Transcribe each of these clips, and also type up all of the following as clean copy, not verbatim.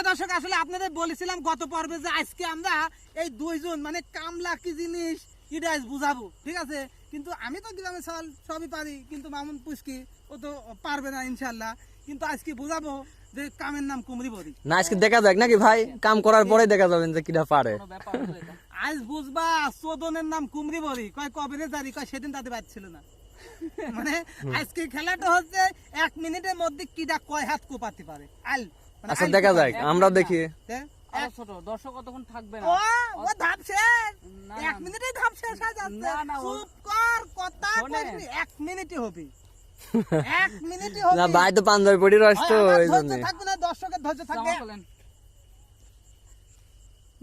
দর্শক আসলে আপনাদের বলেছিলাম গত পর্বে যে আজকে আমরা এই দুইজন মানে কামলা কি জিনিস এটা আজ বুঝাবো, ঠিক আছে? কিন্তু আমি তো গ্রামে সবই পারি, কিন্তু মামুন পুষ্কি ও তো পারবে না ইনশাল্লাহ। কিন্তু আজকে বুঝাবো যে কামের নাম কুমড়ি বড়ি। না আজকে দেখা যাক নাকি ভাই, কাম করার পরে দেখা যাবেন যে কিটা পারে। আজ বুঝবা চোদনের নাম কুমড়ি বড়ি, কয় কবে রে জারি, কয় সেদিন তাদের বাদ ছিল না। মানে আজকে খেলাটা হচ্ছে 1 মিনিটের মধ্যে কিটা কয় হাত কোপাতে পারে। আল মানে আচ্ছা দেখা যাক, আমরা দেখি। ছোট দর্শক কতক্ষণ থাকবে না, ও ধাপ শেষ, 1 মিনিটেই ধাপ শেষ হয়ে যাচ্ছে। চুপ কর, কথা বলবি 1 মিনিটই হবে। 1 মিনিটই হবে না ভাই তো পাঞ্জাবি পড়ি রস তো এইজন্য থাকবে না, দর্শকের ধৈর্য থাকবে।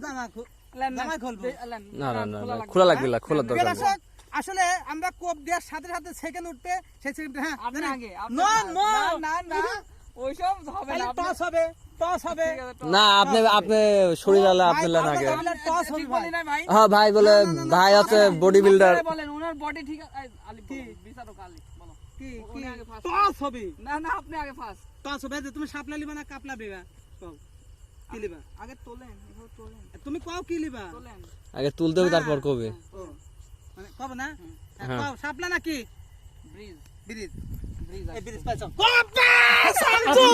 জামা খুলবো না না না খোলা লাগবে না, খোলা দরকার নেই। দর্শক আসলে আমরা কোপ দেওয়ার সাথে সাথে সেকেন্ড উঠবে, সেই সেকেন্ড হ্যাঁ আপনি আগে নো নো না না ওইসব হবে না, টস হবে, টস হবে না আপনি আপনি শরীর আলা আপনি লান আগে। টস হবে ভাই। ভাই হ্যাঁ ভাই বলে ভাই আছে বডি বিল্ডার। বলেন ওনার বডি ঠিক আছে। আলি বিচারক আলি বলো কি উনি আগে ফার্স্ট। টস হবে, না না আপনি আগে ফার্স্ট। টস হবে। যে তুমি সাপলা লিবা না কাপলা বেবা, কও কি লিবা? আগে তোলেন, এভাবে তোলেন, তুমি কও কি লিবা? তোলেন। আগে তুলতে হবে তারপর কবে। ও মানে কব না, হ্যাঁ। কও সাপলা নাকি ব্রিজ ব্রিজ? ব্রিজ এই ব্রিজ পাইছো?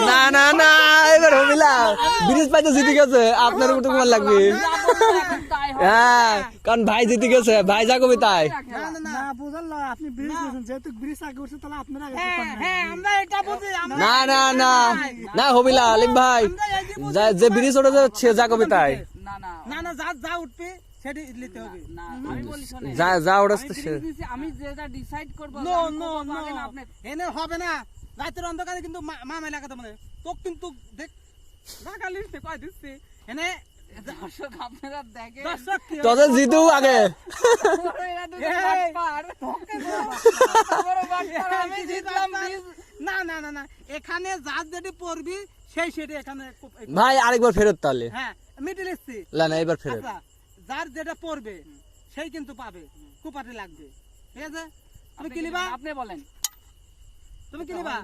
না না না এবার হবিলা ব্রিজ পাইতে জিতে গেছে, আপনার উপর তোমার লাগবে। তাই হবে। হ্যাঁ কারণ ভাই জিতে গেছে, ভাই যা কবি তাই। না না না বুঝল না, আপনি ব্রিজ বলছেন, যেহেতু ব্রিজ আগে উঠছে তাহলে আপনারা আগে হ্যাঁ হ্যাঁ আমরা এটা বুঝি। আমরা না না না না হবিলা আলিম ভাই যে ব্রিজ ওটা যাচ্ছে যা কবি তাই। না না না না যা যা উঠবে সেটা নিতে হবে। না আমি বলি শুনেন, যা যা ওটা আমি ব্রিজ দিছি, আমি যেটা ডিসাইড করব নো আমি নো করবো নো আগে না আপনি। এনে হবে না, রাতের অন্ধকারে কিন্তু মামা লাগাতে মানে তো কিন্তু দেখ লাগালি কয় দিচ্ছি এনে দর্শক আপনারা দেখেন, দর্শক কি তোদের জিতু আগে। এরা দুটো এই, বাটপার। বড় বাটপার, আমি জিতলাম ব্রিজ। না না না না এখানে যার যেটা পড়বি সেই সেটা এখানে ভাই আরেকবার ফেরত তাহলে। হ্যাঁ মিডিল ইস্ট। না না এবার ফেরত। আচ্ছা যার যেটা পড়বে সেই কিন্তু পাবে, কুপাতে লাগবে, ঠিক আছে? তুমি কি লিবা? আপনি বলেন। তুমি কি লিবা?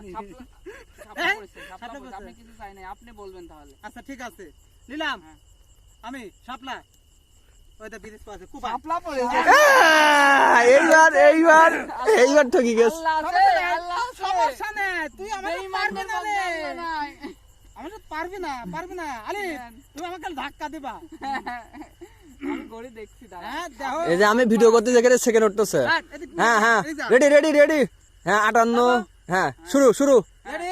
সাপলা পড়েছে, সাপলা পড়েছে, আপনি কিছু চাই নাই, আপনি বলবেন তাহলে। আচ্ছা ঠিক আছে নিলাম হ্যাঁ। আমি সাপলা, ওইটা ব্রিজ পাশে কুপা। সাপলা পড়েছে। এইবার এইবার এইবার ঠকি গেছে। আল্লাহ আছে, আল্লাহ আছে। সমস্যা নেই, তুই আমাকে পারবি বেঈমানদের না রে, বলতে আল্লাহ নাই। আমাকে পারবি না, পারবি না আলি, তুমি আমাকে ধাক্কা দিবা। আমি ঘড়ি দেখছি দাঁড়া। হ্যাঁ দেখো এই যে আমি ভিডিও করতে যেখানে সেকেন্ড উঠতেছে। হ্যাঁ হ্যাঁ রেডি রেডি রেডি। হ্যাঁ 58। হ্যাঁ শুরু শুরু রেডি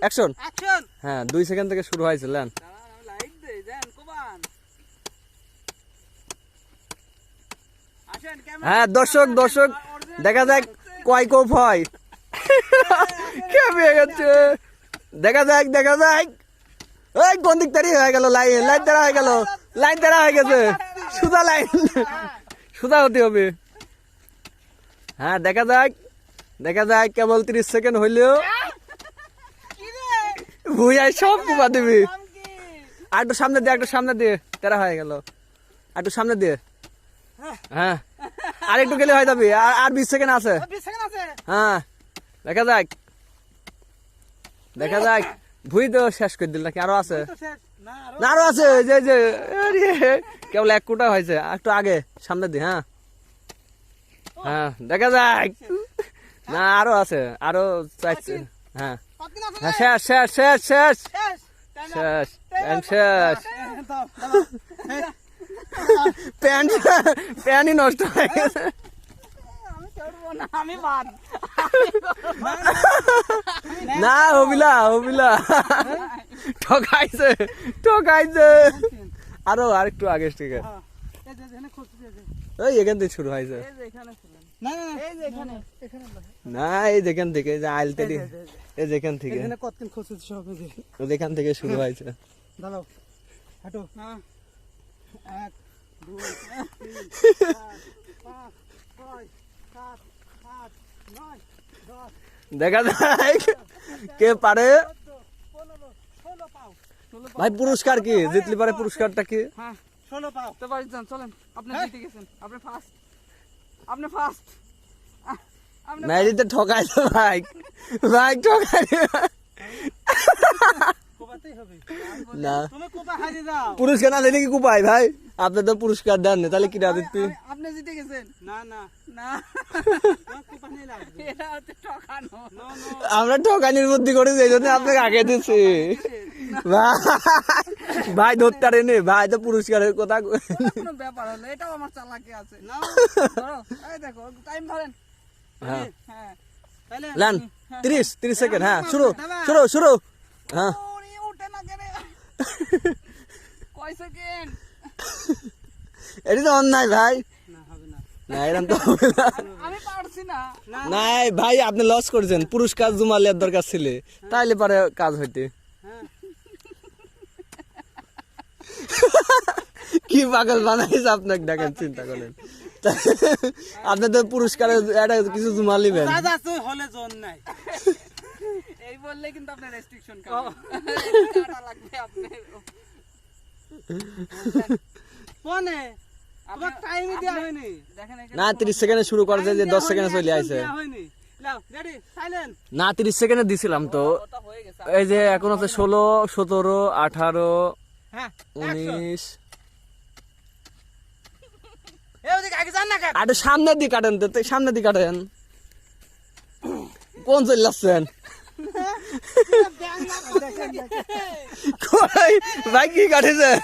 অ্যাকশন। অ্যাকশন। হ্যাঁ 2 সেকেন্ড থেকে শুরু হয়েছে লেন। দাঁড়ান, আমি লাইট দেই, দেন কোবান। আসেন ক্যামেরা। হ্যাঁ দর্শক দর্শক দেখা যাক কয় কোপ হয়। কে পেয়ে গেছে দেখা যাক দেখা যাক। ওই কোন দিক তারি হয়ে গেল, লাইন লাইন তারা হয়ে গেল, লাইন তারা হয়ে গেছে, সুদা লাইন সুদা হতে হবে। হ্যাঁ দেখা যাক দেখা যাক, কেবল 30 সেকেন্ড হইলেও কি রে ভুইয়াই সব কুপা দিবি। নাম কি? আর একটু সামনে দিয়ে একটু সামনে দিয়ে, তারা হয়ে গেল, আর একটু সামনে দিয়ে। হ্যাঁ আর একটু গেলে হয়ে যাবি, আর 20 সেকেন্ড আছে। 20 সেকেন্ড আছে। হ্যাঁ দেখা যাক দেখা যাক। ভুই তো শেষ করে দিল নাকি আরো আছে? তো শেষ না আরো না আরো আছে, যে যে আরে, কেবল 1 কোটা হয়েছে, একটু আগে সামনে দি। হ্যাঁ হ্যাঁ দেখা যাক। না আরো আছে, আরো চাইছে। হ্যাঁ কতদিন আছে? হ্যাঁ শেষ শেষ শেষ শেষ শেষ শেষ প্যান্ট শেষ। দাও প্যান্ট প্যান্টই নষ্ট হয়ে গেছে। আমি চড়বো না, আমি বাদ। না হবিলা হবিলা ঠকাইছে ঠকাইছে। আরো আরেকটু আগে ঠিক আছে। এই যে এখানে খুঁজতে আছে। ওই এখান থেকে শুরু হয়েছে। এই যে এখানে ছিলেন, না না এই যে এখানে। না এই যেখান থেকে, এই যে আইলতেরি, এই যেখান থেকে, এখানে কতদিন খুঁজতে সব এই যে যেখান থেকে শুরু হয়েছে। দাঁড়াও হাঁটো না 1 2 3 4 5 6 7 8 9 10 দেখা যাক কে পারে। 15 16 পাও। ভাই পুরস্কার কি জিতলি পারে, পুরস্কারটা কি? হ্যাঁ 16 পাও। তো বাড়ি যান, চলেন। আপনি জিতে গেছেন, আপনি ফার্স্ট, আপনি ফার্স্ট, আপনি ম্যারিতে ঠকাইছে ভাই, ভাই ঠকাইছে। কোপাতেই হবে না তুমি কোপা হারিয়ে যাও পুরস্কার না দিলে কি কুপাই ভাই আপনি তো পুরস্কার দেন না তাহলে কি দিতে আপনি জিতে গেছেন না না না তোমার কোপা নিয়ে লাগবে এটা হচ্ছে ঠকানো নো নো আমরা ঠকানির মধ্যে করে এই জন্য আপনাকে আগে দিচ্ছি ভাই ধরতে পারেনি ভাই তো পুরস্কারের কথা কোনো ব্যাপার হলো এটাও আমার চালাকি আছে না ধরো এই দেখো টাইম ধরেন হ্যাঁ হ্যাঁ তাহলে লান 30 সেকেন্ড হ্যাঁ শুরু শুরু শুরু হ্যাঁ ওরে ওঠে না কেন কয় সেকেন্ড এটা তো অন্যায় ভাই না হবে না না এরকম তো হবে না আমি পারছি না নাই ভাই আপনি লস করেছেন পুরস্কার জুমালিয়ার দরকার ছিল তাইলে পরে কাজ হইতে হ্যাঁ কি পাগল বানাইছে আপনাকে দেখেন চিন্তা করেন আপনি তো পুরস্কারে একটা কিছু জুমা নিবেন দাদা তুই হলে জন নাই এই বললে কিন্তু আপনার রেস্ট্রিকশন কাটা লাগবে আপনার কোনে তোমার টাইমই দেওয়া হয়নি দেখেন না 30 সেকেন্ডে শুরু করে যে 10 সেকেন্ডে চলে আইছে দেওয়া হয়নি লাও রেডি সাইলেন্ট না 30 সেকেন্ডে দিছিলাম তো ওটা হয়ে গেছে এই যে এখন আছে 16 17 18 হ্যাঁ 19 এই ওদিকে আগে যান না কাট আরে সামনের দিকে কাটেন তো সামনের দিকে কাটেন কোন চলে আসছেন কই ভাই কি কাটেছেন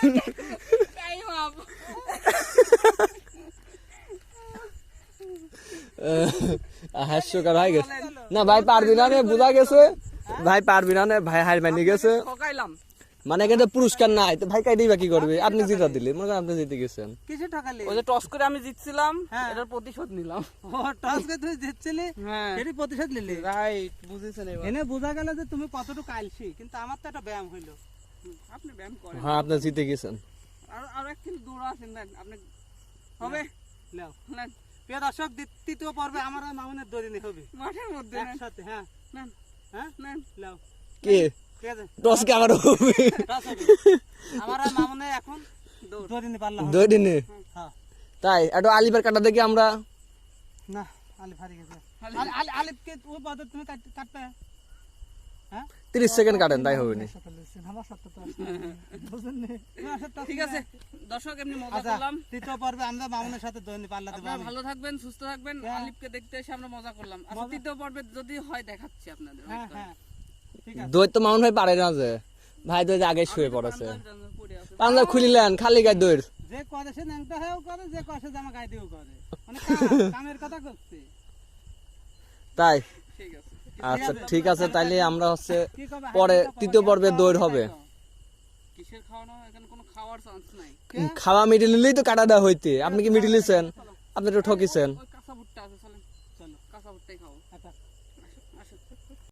টাইম আপ হাস্যকর হয়ে গেছে না ভাই পারবি না রে বুঝা গেছে ভাই পারবি না রে ভাই হার মানি গেছে ঠকাইলাম মানে কিন্তু পুরস্কার নাই তো ভাই কাইডি বা কি করবে আপনি জিতা দিলে মনে করেন আপনি জিতে গেছেন কিছু ঠকালি ওই যে টস করে আমি জিতছিলাম হ্যাঁ। এটার প্রতিশোধ নিলাম ও টস কে তুই জিতছিলি হ্যাঁ এরই প্রতিশোধ নিলি রাইট বুঝেছেন এবার এনে বোঝা গেল যে তুমি কতটুকু আলসি কিন্তু আমার তো একটা ব্যায়াম হইলো আপনি ব্যায়াম করেন হ্যাঁ আপনি জিতে গেছেন আর এক কিলো দৌড় আসেন দেন আপনি হবে লাও নেন প্রিয় দর্শক তৃতীয় পর্বে আমার আর মামুনের দড়িনি হবে মাঠের মধ্যে নেন একসাথে হ্যাঁ নেন হ্যাঁ নেন লাও কে ঠিক আছে টস কে আবার হবে টস হবে আমার আর মামুনের এখন দড়িনি পারলাম দুই দিনে হ্যাঁ তাই একটু আলিবার কাটা দেখি আমরা না আলিফ হারিয়ে গেছে আলিফ- আলিফকে ওই পদে তুমি কাটবে হ্যাঁ 30 সেকেন্ড কাটেন তাই হবে না আমার সাথে তো বুঝলেন না তুমি আসো তো। ঠিক আছে দর্শক এমনি মজা আচ্ছা করলাম তৃতীয় পর্বে আমরা মামুনের সাথে দড়িনি পাল্লাতে আপনারা ভালো থাকবেন সুস্থ থাকবেন হ্যাঁ। আলিফকে দেখতে এসে আমরা মজা করলাম আর মজা- তৃতীয় পর্বে যদি হয় দেখাচ্ছি আপনাদের হ্যাঁ হ্যাঁ ঠিক আছে দই তো মাউন্ট ভাই পারে না যে ভাই তো আগে শুয়ে পড়েছে পাঞ্জাবি পরে আছে। পাঞ্জাব খুলিলেন খালি গায়ে দৌড় যে করে সে ন্যাংটা হয়েও করে যে করে সে জামা গায়ে দিয়েও করে মানে কামের কথা করছে তাই ঠিক আছে আচ্ছা ঠিক আছে তাইলে আমরা হচ্ছে কি করবে পরে হাইড্রোজেন তৃতীয় পর্বে দৌড় হবে কিসের খাওয়ানো এখানে কোনো খাওয়ার চান্স নাই খাওয়া মিডিল নিলেই তো কাটা দেওয়া হইতে আপনি কি মিডিল নিছেন আপনি তো ঠকিছেন ওই কাঁচা ভুট্টা আছে চলেন চলো কাঁচা ভুট্টাই খাও আচ্ছা